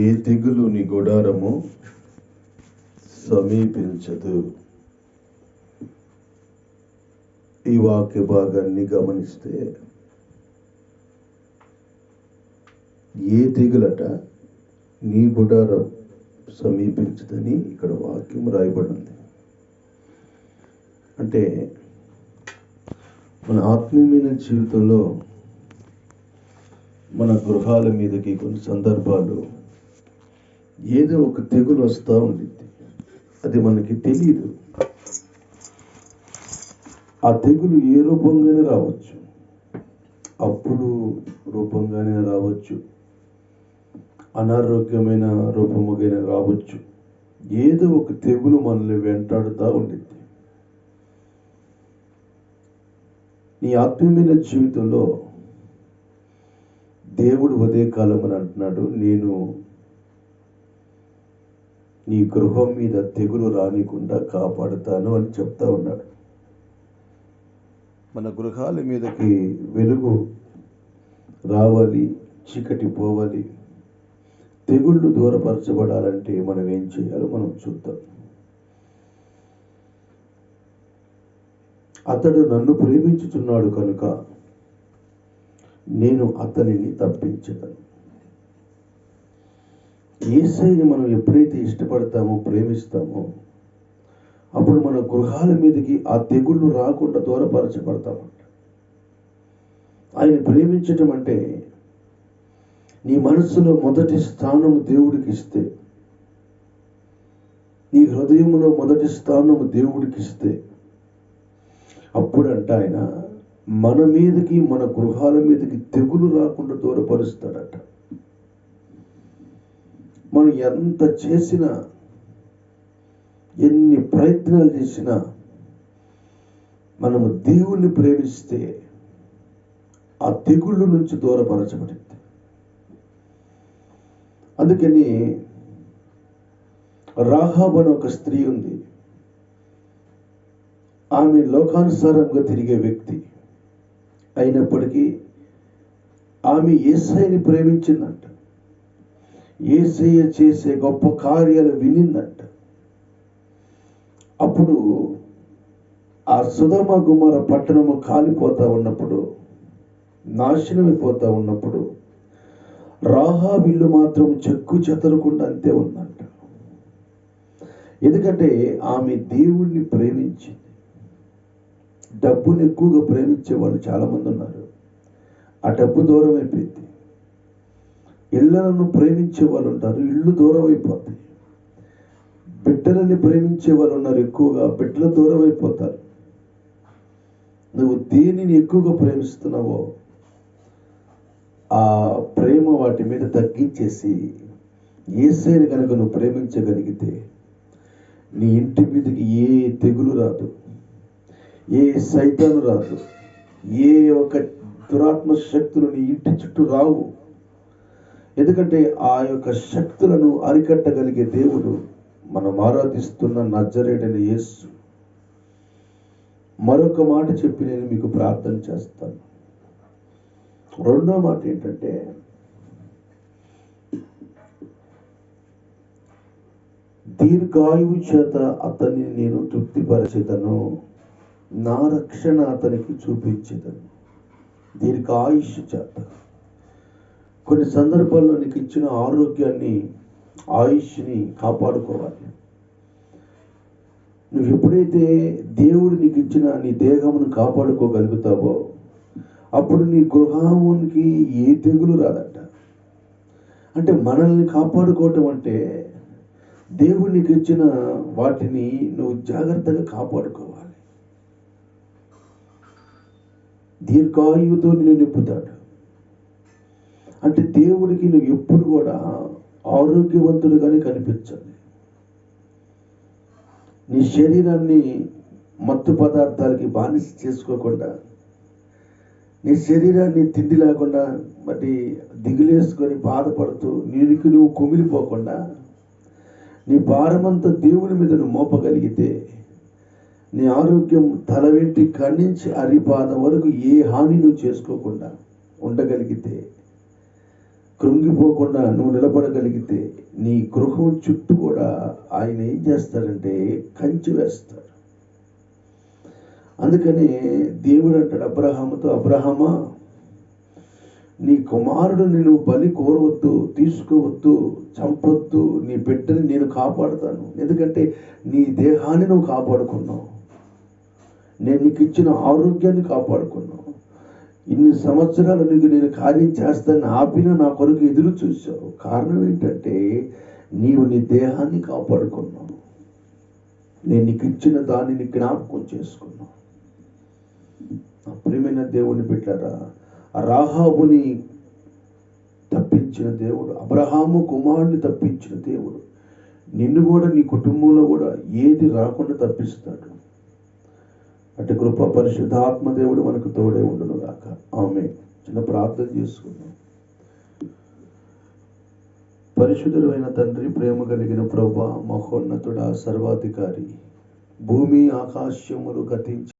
ఏ తెగులు నీ గుడారము సమీపించదు. ఈ వాక్య భాగాన్ని గమనిస్తే ఏ తెగులట నీ గుడారం సమీపించదని ఇక్కడ వాక్యం రాయబడింది. అంటే మన ఆత్మీయమైన జీవితంలో మన గృహాల మీదకి కొన్ని సందర్భాలు ఏదో ఒక తెగులు వస్తూ ఉండిద్ది. అది మనకి తెలియదు. ఆ తెగులు ఏ రూపంగానే రావచ్చు, అప్పుడు రూపంగానే రావచ్చు, అనారోగ్యమైన రూపముగానే రావచ్చు. ఏదో ఒక తెగులు మనల్ని వెంటాడుతూ ఉండిద్ది. నీ ఆత్మీయమైన జీవితంలో దేవుడు ఉదయకాలం అని అంటున్నాడు, నేను నీ గృహం మీద తెగులు రానికుండా కాపాడుతాను అని చెప్తా ఉన్నాడు. మన గృహాల మీదకి వెలుగు రావాలి, చీకటి పోవాలి, తెగుళ్ళు దూరపరచబడాలంటే మనం ఏం చేయాలో మనం చూద్దాం. అతడు నన్ను ప్రేమించుచున్నాడు కనుక నేను అతనిని తప్పించగలను. యేసయ్యని మనం ఎప్పుడైతే ఇష్టపడతామో, ప్రేమిస్తామో, అప్పుడు మన గృహాల మీదకి ఆ తెగుళ్ళు రాకుండా దూరపరచబడతామంట. ఆయన ప్రేమించటం అంటే నీ మనసులో మొదటి స్థానము దేవుడికి ఇస్తే, నీ హృదయంలో మొదటి స్థానము దేవుడికి ఇస్తే, అప్పుడంట ఆయన మన మీదకి, మన గృహాల మీదకి తెగులు రాకుండా దూరపరుస్తాడట. మనం ఎంత చేసినా, ఎన్ని ప్రయత్నాలు చేసినా, మనము దేవుణ్ణి ప్రేమిస్తే ఆ తెగుళ్ళ నుంచి దూరపరచబడింది. అందుకని రాహాబు అనే ఒక స్త్రీ ఉంది. ఆమె లోకానుసారంగా తిరిగే వ్యక్తి అయినప్పటికీ ఆమె యేసయ్యని ప్రేమించిందంట. యేసయ్య చేసే గొప్ప కార్యాలు వినిందంట. అప్పుడు ఆ సొదొమ గొమొర పట్టణము కాలిపోతా ఉన్నప్పుడు, నాశనమైపోతా ఉన్నప్పుడు, రాహాబు ఇల్లు మాత్రం చెక్కు చెదరకుండా అంతే ఉందంట. ఎందుకంటే ఆమె దేవుణ్ణి ప్రేమించింది. డబ్బును ఎక్కువగా ప్రేమించే వాళ్ళు చాలామంది ఉన్నారు. ఆ డబ్బు దూరం అయిపోయింది. ఇళ్లను ప్రేమించే వాళ్ళు ఉంటారు, ఇళ్ళు దూరం అయిపోతాయి. బిడ్డలని ప్రేమించే వాళ్ళు ఉన్నారు, ఎక్కువగా బిడ్డలు దూరం అయిపోతారు. నువ్వు దేనిని ఎక్కువగా ప్రేమిస్తున్నావో ఆ ప్రేమ వాటి మీద తగ్గించేసి యేసయ్యని కనుక నువ్వు ప్రేమించగలిగితే నీ ఇంటి మీదకి ఏ తెగులు రాదు, ఏ సైతాను రాదు, ఏ ఒక దురాత్మ శక్తులు నీ ఇంటి చుట్టూ రావు. ఎందుకంటే ఆ యొక్క శక్తులను అరికట్టగలిగే దేవుడు మనం ఆరాధిస్తున్న నజరేయుడైన యేసు. మరొక మాట చెప్పి నేను మీకు ప్రార్థన చేస్తాను. రెండో మాట ఏంటంటే, దీర్ఘాయువు చేత అతన్ని నేను తృప్తిపరచెదను, నా రక్షణ అతనికి చూపించేదను. దీర్ఘాయుష్ చేత. కొన్ని సందర్భాల్లో నీకు ఇచ్చిన ఆరోగ్యాన్ని, ఆయుష్ని కాపాడుకోవాలి. నువ్వు ఎప్పుడైతే దేవుడు నీకు ఇచ్చిన నీ దేహమును కాపాడుకోగలుగుతావో అప్పుడు నీ గృహానికి ఏ తెగులు రాదట. అంటే మనల్ని కాపాడుకోవటం అంటే దేవుడు నీకు ఇచ్చిన వాటిని నువ్వు జాగ్రత్తగా కాపాడుకోవాలి. దీర్ఘాయువుతో నిన్ను నింపుతాడు. అంటే దేవుడికి నువ్వు ఎప్పుడు కూడా ఆరోగ్యవంతుడుగానే కనిపించాలి. నీ శరీరాన్ని మత్తు పదార్థాలకి బానిస చేసుకోకుండా, నీ శరీరాన్ని తిండి లేకుండా మరి దిగులేసుకొని బాధపడుతూ నీకు నువ్వు కుమిలిపోకుండా నీ భారమంతా దేవుని మీద నువ్వు మోపగలిగితే నీ ఆరోగ్యం తల వెంటి ఖండించి అరిపాదం వరకు ఏ హాని నువ్వు చేసుకోకుండా ఉండగలిగితే కృంగిపోకుండా నువ్వు నిలబడగలిగితే నీ గృహం చుట్టూ కూడా ఆయన ఏం చేస్తాడంటే కంచి వేస్తాడు. అందుకనే దేవుడు అంటాడు అబ్రహాముతో, అబ్రహామా, నీ కుమారుడిని నువ్వు బలి కోరవద్దు, తీసుకోవద్దు, చంపొద్దు, నీ బిడ్డని నేను కాపాడుతాను. ఎందుకంటే నీ దేహాన్ని నువ్వు కాపాడుకున్నావు, నేను నీకు ఇచ్చిన ఆరోగ్యాన్ని కాపాడుకున్నావు, ఇన్ని సంవత్సరాలు నీకు నేను కార్యం చేస్తానని ఆపినా నా కొరకు ఎదురు చూసావు. కారణం ఏంటంటే నీవు నీ దేహాన్ని కాపాడుకున్నావు, నేను నీకు ఇచ్చిన దానిని జ్ఞాపకం చేసుకున్నావు. ప్రియమైన దేవుని బిడ్డలారా, రాహాబుని తప్పించిన దేవుడు, అబ్రహాము కుమారుని తప్పించిన దేవుడు నిన్ను కూడా నీ కుటుంబంలో కూడా ఏది రాకుండా తప్పిస్తాడు. అటు కృప పరిశుద్ధాత్మ దేవుడు మనకు తోడే ఉండును గాక. ఆమేన్. చిన్న ప్రార్థన చేసుకుందాం. పరిశుద్ధుడు అయిన తండ్రి, ప్రేమ కలిగిన ప్రభువా, మహోన్నతుడా, సర్వాధికారి, భూమి ఆకాశములు గతించి